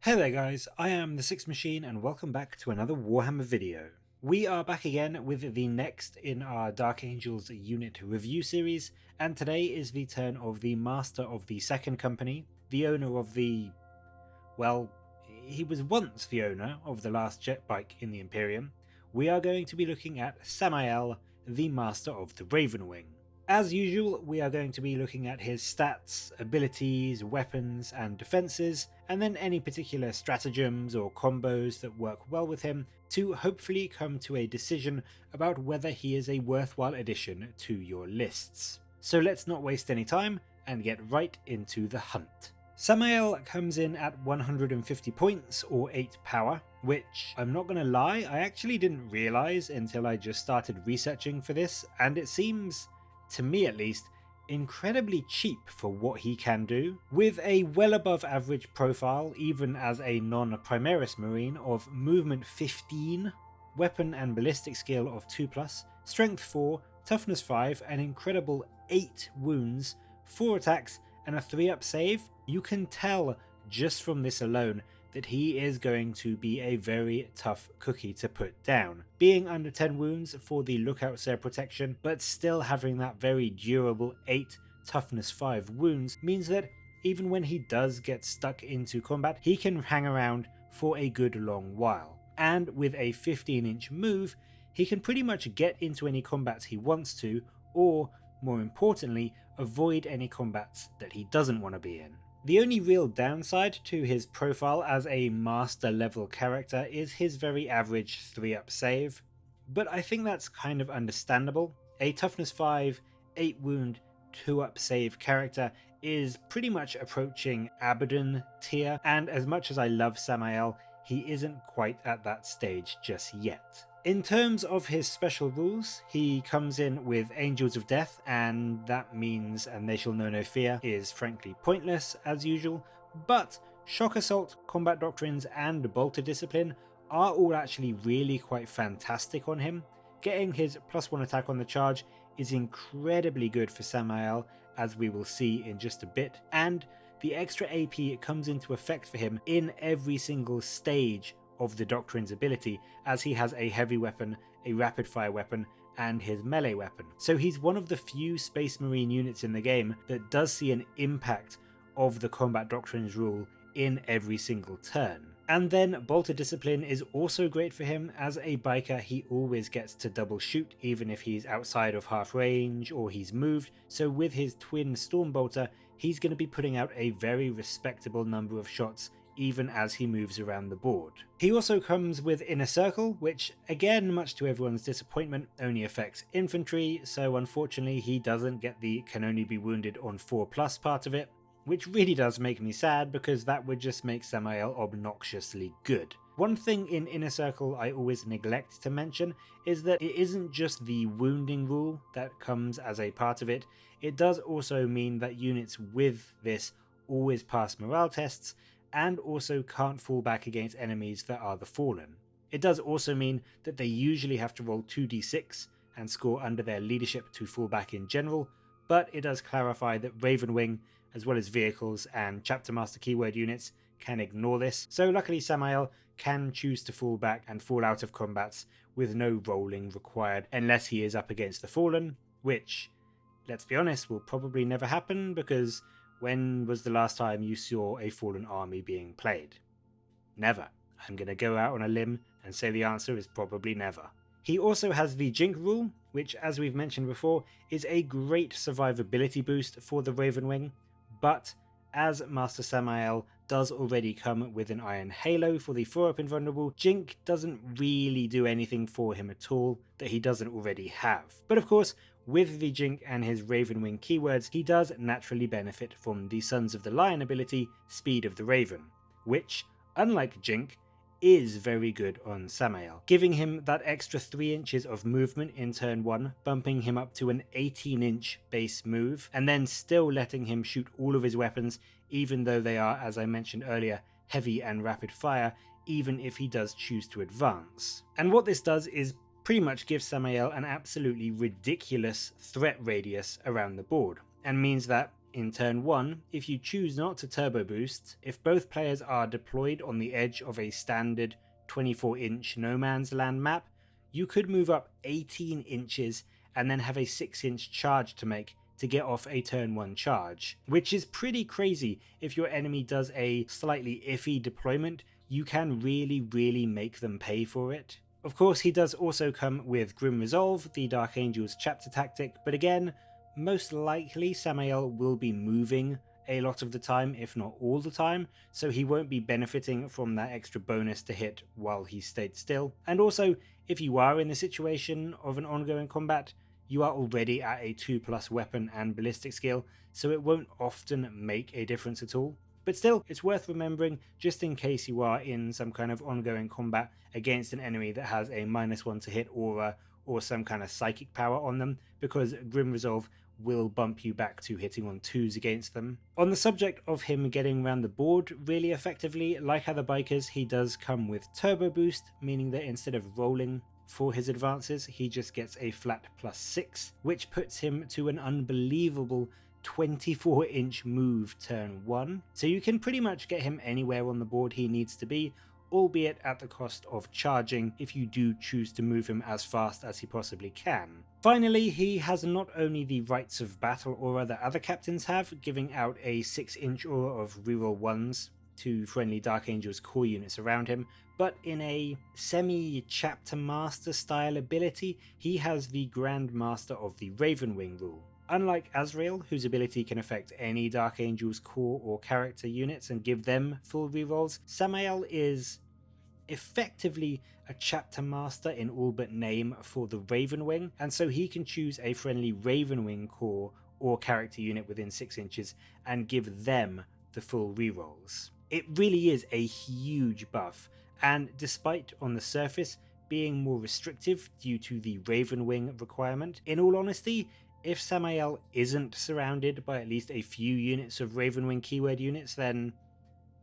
Hey there guys, I am the Six Machine and welcome back to another Warhammer video. We are back again with the next in our Dark Angels unit review series, and today is the turn of the Master of the Second Company, the owner of the... well, he was once the owner of the last jet bike in the Imperium. We are going to be looking at Samael, the Master of the Ravenwing. As usual, we are going to be looking at his stats, abilities, weapons, and defenses, and then any particular stratagems or combos that work well with him to hopefully come to a decision about whether he is a worthwhile addition to your lists. So let's not waste any time and get right into the hunt. Samael comes in at 150 points or 8 power, which I'm not gonna lie, I actually didn't realise until I just started researching for this, and it seems, to me at least, incredibly cheap for what he can do, with a well above average profile even as a non-Primaris Marine of movement 15, weapon and ballistic skill of 2+, strength 4, toughness 5, an incredible 8 wounds, 4 attacks and a 3-up save. You can tell just from this alone that he is going to be a very tough cookie to put down. Being under 10 wounds for the Lookout Sir protection, but still having that very durable 8 toughness 5 wounds means that even when he does get stuck into combat, he can hang around for a good long while. And with a 15-inch move, he can pretty much get into any combats he wants to, or more importantly, avoid any combats that he doesn't want to be in. The only real downside to his profile as a master level character is his very average 3-up save, but I think that's kind of understandable. A toughness 5, 8 wound, 2-up save character is pretty much approaching Abaddon tier, and as much as I love Samael, he isn't quite at that stage just yet. In terms of his special rules, he comes in with Angels of Death, and that means And They Shall Know No Fear is frankly pointless as usual, but Shock Assault, Combat Doctrines and Bolter Discipline are all actually really quite fantastic on him. Getting his +1 attack on the charge is incredibly good for Samael, as we will see in just a bit, and the extra AP comes into effect for him in every single stage of the Doctrine's ability, as he has a heavy weapon, a rapid fire weapon, and his melee weapon. So he's one of the few Space Marine units in the game that does see an impact of the Combat Doctrines rule in every single turn. And then Bolter Discipline is also great for him. As a biker, he always gets to double shoot even if he's outside of half range or he's moved, so with his twin Storm Bolter, he's going to be putting out a very respectable number of shots even as he moves around the board. He also comes with Inner Circle, which again, much to everyone's disappointment, only affects infantry, so unfortunately he doesn't get the can only be wounded on 4+ part of it, which really does make me sad because that would just make Samael obnoxiously good. One thing in Inner Circle I always neglect to mention is that it isn't just the wounding rule that comes as a part of it, it does also mean that units with this always pass morale tests, and also can't fall back against enemies that are the Fallen. It does also mean that they usually have to roll 2d6 and score under their leadership to fall back in general, but it does clarify that Ravenwing, as well as vehicles and Chapter Master keyword units, can ignore this, so luckily Samael can choose to fall back and fall out of combats with no rolling required unless he is up against the Fallen, which, let's be honest, will probably never happen because when was the last time you saw a Fallen army being played? Never. I'm going to go out on a limb and say the answer is probably never. He also has the Jink rule, which, as we've mentioned before, is a great survivability boost for the Ravenwing, but as Master Samael does already come with an Iron Halo for the 4-up invulnerable, Jink doesn't really do anything for him at all that he doesn't already have. But of course, with the Jink and his Ravenwing keywords, he does naturally benefit from the Sons of the Lion ability, Speed of the Raven, which, unlike Jink, is very good on Samael, giving him that extra 3 inches of movement in turn 1, bumping him up to an 18-inch base move, and then still letting him shoot all of his weapons, even though they are, as I mentioned earlier, heavy and rapid fire, even if he does choose to advance. And what this does is pretty much give Samael an absolutely ridiculous threat radius around the board, and means that In turn 1, if you choose not to turbo boost, if both players are deployed on the edge of a standard 24-inch no man's land map, you could move up 18 inches and then have a 6-inch charge to make to get off a turn 1 charge, which is pretty crazy. If your enemy does a slightly iffy deployment, you can really make them pay for it. Of course, he does also come with Grim Resolve, the Dark Angel's chapter tactic, but again, most likely Samael will be moving a lot of the time, if not all the time, so he won't be benefiting from that extra bonus to hit while he stayed still. And also, if you are in the situation of an ongoing combat, you are already at a 2+ weapon and ballistic skill, so it won't often make a difference at all. But still, it's worth remembering just in case you are in some kind of ongoing combat against an enemy that has a -1 to hit aura or some kind of psychic power on them, because Grim Resolve will bump you back to hitting on 2s against them. On the subject of him getting around the board really effectively, like other bikers, he does come with Turbo Boost, meaning that instead of rolling for his advances, he just gets a flat +6, which puts him to an unbelievable 24-inch move turn 1, so you can pretty much get him anywhere on the board he needs to be, albeit at the cost of charging if you do choose to move him as fast as he possibly can. Finally, he has not only the Rites of Battle aura that other captains have, giving out a 6-inch aura of reroll 1s to friendly Dark Angel's core units around him, but in a semi-chapter master style ability, he has the Grand Master of the Ravenwing rule. Unlike Azrael, whose ability can affect any Dark Angel's core or character units and give them full rerolls, Samael is effectively a chapter master in all but name for the Ravenwing, and so he can choose a friendly Ravenwing core or character unit within 6 inches and give them the full rerolls. It really is a huge buff, and despite on the surface being more restrictive due to the Ravenwing requirement, in all honesty, if Samael isn't surrounded by at least a few units of Ravenwing keyword units, then,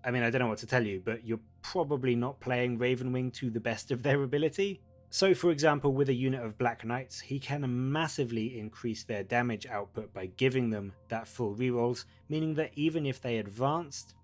I mean, I don't know what to tell you, but you're probably not playing Ravenwing to the best of their ability. So for example, with a unit of Black Knights, he can massively increase their damage output by giving them that full rerolls, meaning that even if they advanced,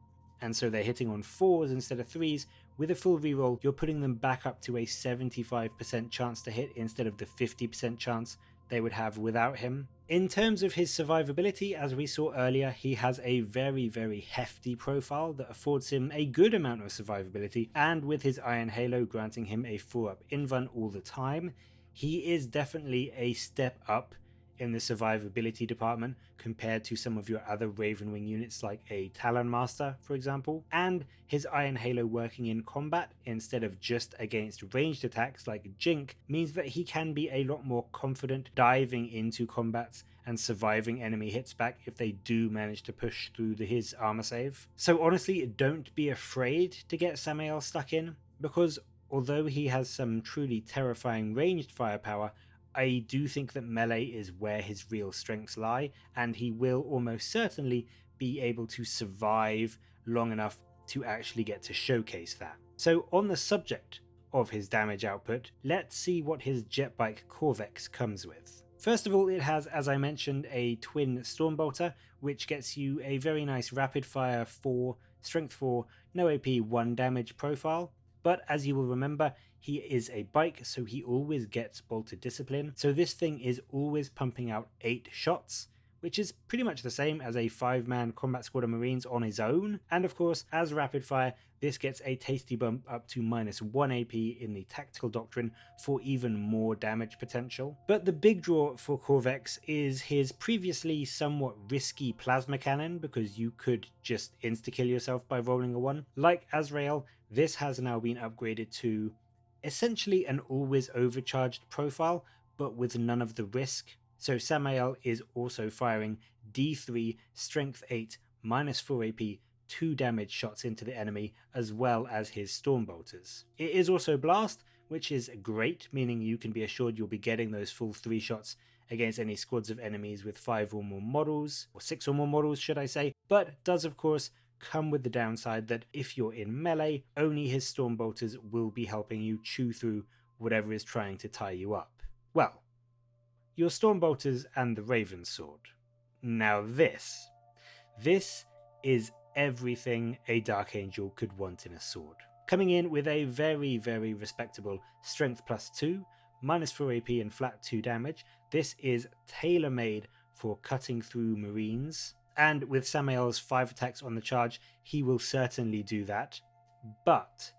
and so they're hitting on 4s instead of 3s, with a full reroll, you're putting them back up to a 75% chance to hit instead of the 50% chance they would have without him. In terms of his survivability, as we saw earlier, he has a very hefty profile that affords him a good amount of survivability, and with his Iron Halo granting him a 4-up invuln all the time, he is definitely a step up in the survivability department compared to some of your other Ravenwing units like a Talon Master, for example, and his Iron Halo working in combat instead of just against ranged attacks like Jink means that he can be a lot more confident diving into combats and surviving enemy hits back if they do manage to push through his armor save. So honestly, don't be afraid to get Samael stuck in, because although he has some truly terrifying ranged firepower, I do think that melee is where his real strengths lie, and he will almost certainly be able to survive long enough to actually get to showcase that. So on the subject of his damage output, let's see what his Jetbike Corvex comes with. First of all, it has, as I mentioned, a twin Stormbolter, which gets you a very nice rapid fire 4, strength 4, no AP 1 damage profile. But as you will remember, he is a bike, so he always gets bolted discipline. So this thing is always pumping out 8 shots, which is pretty much the same as a 5-man combat squad of Marines on his own. And of course, as rapid fire, this gets a tasty bump up to -1 AP in the tactical doctrine for even more damage potential. But the big draw for Corvex is his previously somewhat risky plasma cannon, because you could just insta-kill yourself by rolling a 1. Like Azrael, this has now been upgraded to essentially an always overcharged profile, but with none of the risk. So Samael is also firing D3, strength 8, -4 AP, 2 damage shots into the enemy, as well as his Stormbolters. It is also Blast, which is great, meaning you can be assured you'll be getting those full 3 shots against any squads of enemies with 5 or more models, or 6 or more models should I say, but does of course come with the downside that if you're in melee, only his Stormbolters will be helping you chew through whatever is trying to tie you up. Well, your Stormbolters and the Raven Sword. Now this This is everything a Dark Angel could want in a sword. Coming in with a very, very respectable strength +2, -4 AP and flat 2 damage, this is tailor-made for cutting through marines, and with Samael's 5 attacks on the charge, he will certainly do that. But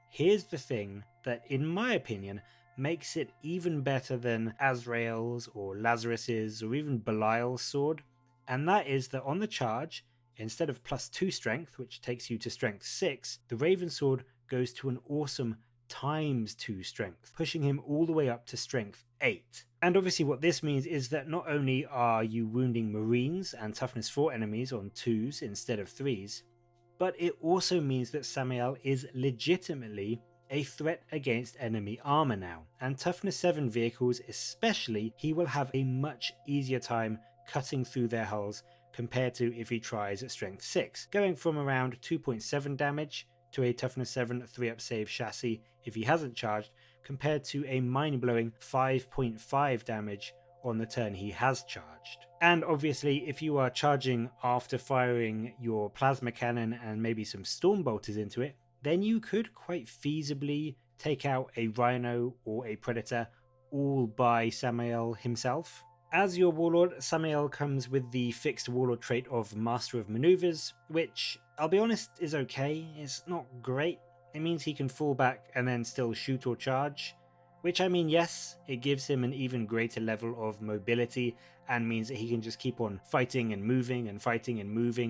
here's the thing that, in my opinion, makes it even better than Azrael's or Lazarus's or even Belial's sword, and that is that on the charge, instead of +2 strength, which takes you to strength 6, the Raven sword goes to an awesome ×2 strength, pushing him all the way up to strength 8. And obviously what this means is that not only are you wounding marines and toughness 4 enemies on 2s instead of 3s, but it also means that Samael is legitimately a threat against enemy armor now, and toughness 7 vehicles especially, he will have a much easier time cutting through their hulls compared to if he tries at strength 6, going from around 2.7 damage to a toughness 7 3-up save chassis if he hasn't charged, compared to a mind-blowing 5.5 damage on the turn he has charged. And obviously if you are charging after firing your plasma cannon and maybe some storm bolters into it, then you could quite feasibly take out a rhino or a predator all by Samael himself. As your Warlord, Samael comes with the fixed Warlord trait of Master of Maneuvers, which, I'll be honest, is okay. It's not great. It means he can fall back and then still shoot or charge, which, I mean, yes, it gives him an even greater level of mobility and means that he can just keep on fighting and moving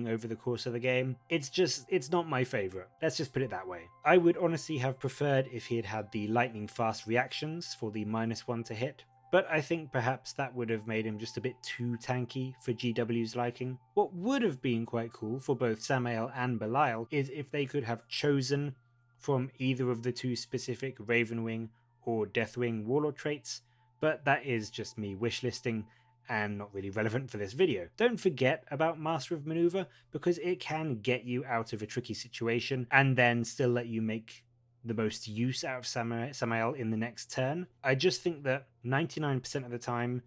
over the course of the game. It's not my favourite. Let's just put it that way. I would honestly have preferred if he had had the lightning fast reactions for the -1 to hit, but I think perhaps that would have made him just a bit too tanky for GW's liking. What would have been quite cool for both Samael and Belial is if they could have chosen from either of the 2 specific Ravenwing or Deathwing Warlord traits, but that is just me wishlisting and not really relevant for this video. Don't forget about Master of Maneuver, because it can get you out of a tricky situation and then still let you make the most use out of Samael in the next turn. I just think that 99% of the time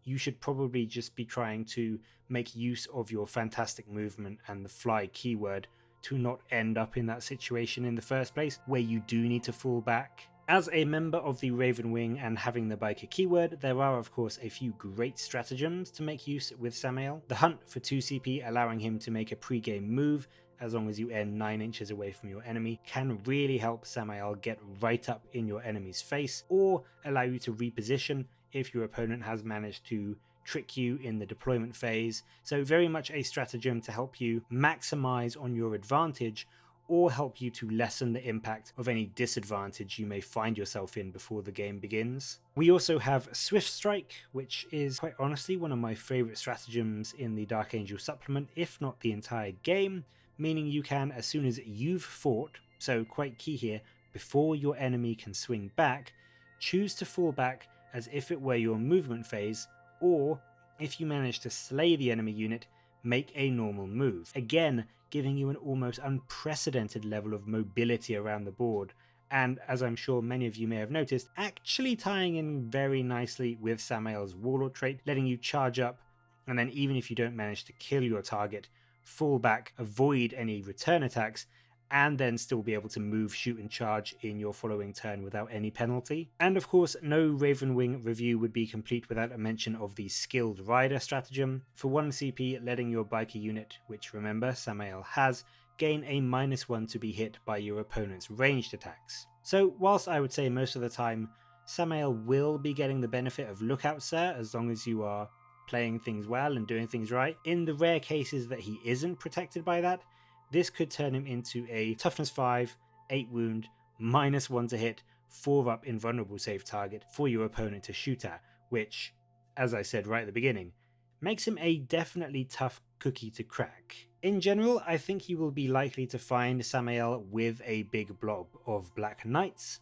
you should probably just be trying to make use of your fantastic movement and the fly keyword to not end up in that situation in the first place where you do need to fall back. As a member of the Ravenwing and having the biker keyword, there are of course a few great stratagems to make use with Samael. The hunt for 2 CP, allowing him to make a pre-game move as long as you end 9 inches away from your enemy, can really help Samael get right up in your enemy's face, or allow you to reposition if your opponent has managed to trick you in the deployment phase. So very much a stratagem to help you maximize on your advantage, or help you to lessen the impact of any disadvantage you may find yourself in before the game begins. We also have Swift Strike, which is quite honestly one of my favourite stratagems in the Dark Angel supplement, if not the entire game, meaning you can, as soon as you've fought, so quite key here, before your enemy can swing back, choose to fall back as if it were your movement phase, or if you manage to slay the enemy unit, make a normal move, again giving you an almost unprecedented level of mobility around the board, and as I'm sure many of you may have noticed, actually tying in very nicely with Samael's Warlord trait, letting you charge up, and then even if you don't manage to kill your target, fall back, avoid any return attacks, and then still be able to move, shoot and charge in your following turn without any penalty. And of course, no Ravenwing review would be complete without a mention of the Skilled Rider stratagem. For 1 CP, letting your biker unit, which remember Samael has, gain a -1 to be hit by your opponent's ranged attacks. So whilst I would say most of the time Samael will be getting the benefit of Lookout Sir as long as you are playing things well and doing things right, in the rare cases that he isn't protected by that, this could turn him into a toughness 5, 8 wound, -1 to hit, 4-up invulnerable save target for your opponent to shoot at, which, as I said right at the beginning, makes him a definitely tough cookie to crack. In general, I think you will be likely to find Samael with a big blob of Black Knights,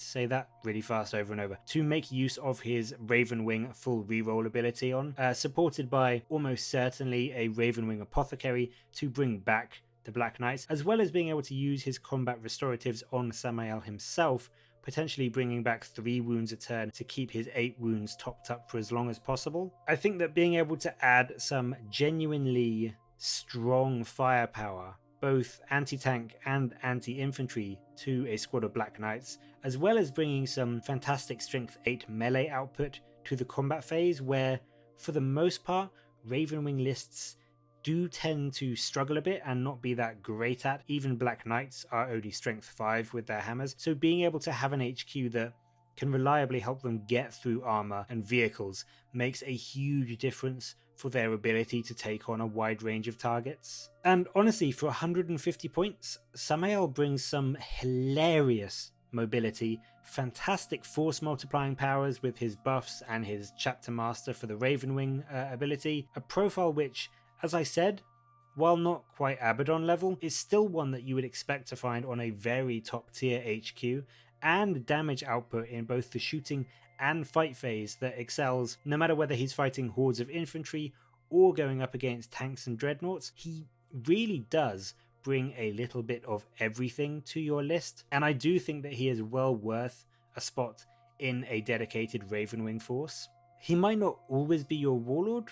say that really fast over and over, to make use of his Ravenwing full reroll ability on, supported by almost certainly a Ravenwing Apothecary to bring back the Black Knights, as well as being able to use his combat restoratives on Samael himself potentially bringing back 3 wounds a turn to keep his 8 wounds topped up for as long as possible. I think that being able to add some genuinely strong firepower, both anti-tank and anti-infantry, to a squad of Black Knights, as well as bringing some fantastic strength 8 melee output to the combat phase, where for the most part Ravenwing lists do tend to struggle a bit and not be that great at. Even Black Knights are only strength 5 with their hammers, so being able to have an HQ that can reliably help them get through armor and vehicles makes a huge difference for their ability to take on a wide range of targets. And honestly, for 150 points, Samael brings some hilarious mobility, fantastic force multiplying powers with his buffs and his chapter master for the Ravenwing ability, a profile which, as I said, while not quite Abaddon level, is still one that you would expect to find on a very top tier HQ, and damage output in both the shooting and fight phase that excels no matter whether he's fighting hordes of infantry or going up against tanks and dreadnoughts. He really does bring a little bit of everything to your list, and I do think that he is well worth a spot in a dedicated Ravenwing force. He might not always be your Warlord,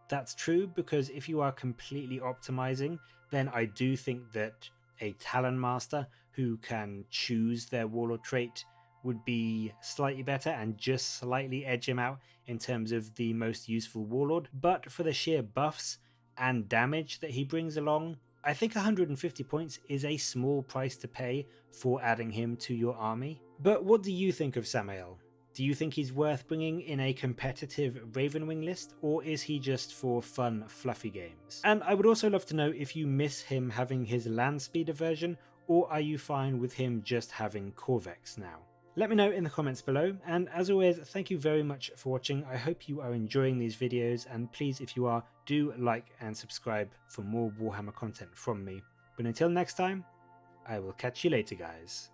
that's true, because if you are completely optimizing, then I do think that a Talon Master who can choose their Warlord trait would be slightly better and just slightly edge him out in terms of the most useful Warlord. But for the sheer buffs and damage that he brings along, I think 150 points is a small price to pay for adding him to your army. But what do you think of Samael? Do you think he's worth bringing in a competitive Ravenwing list, or is he just for fun, fluffy games? And I would also love to know if you miss him having his land speeder version, or are you fine with him just having Corvex now? Let me know in the comments below, and as always, thank you very much for watching. I hope you are enjoying these videos, and please, if you are, do like and subscribe for more Warhammer content from me. But until next time, I will catch you later, guys.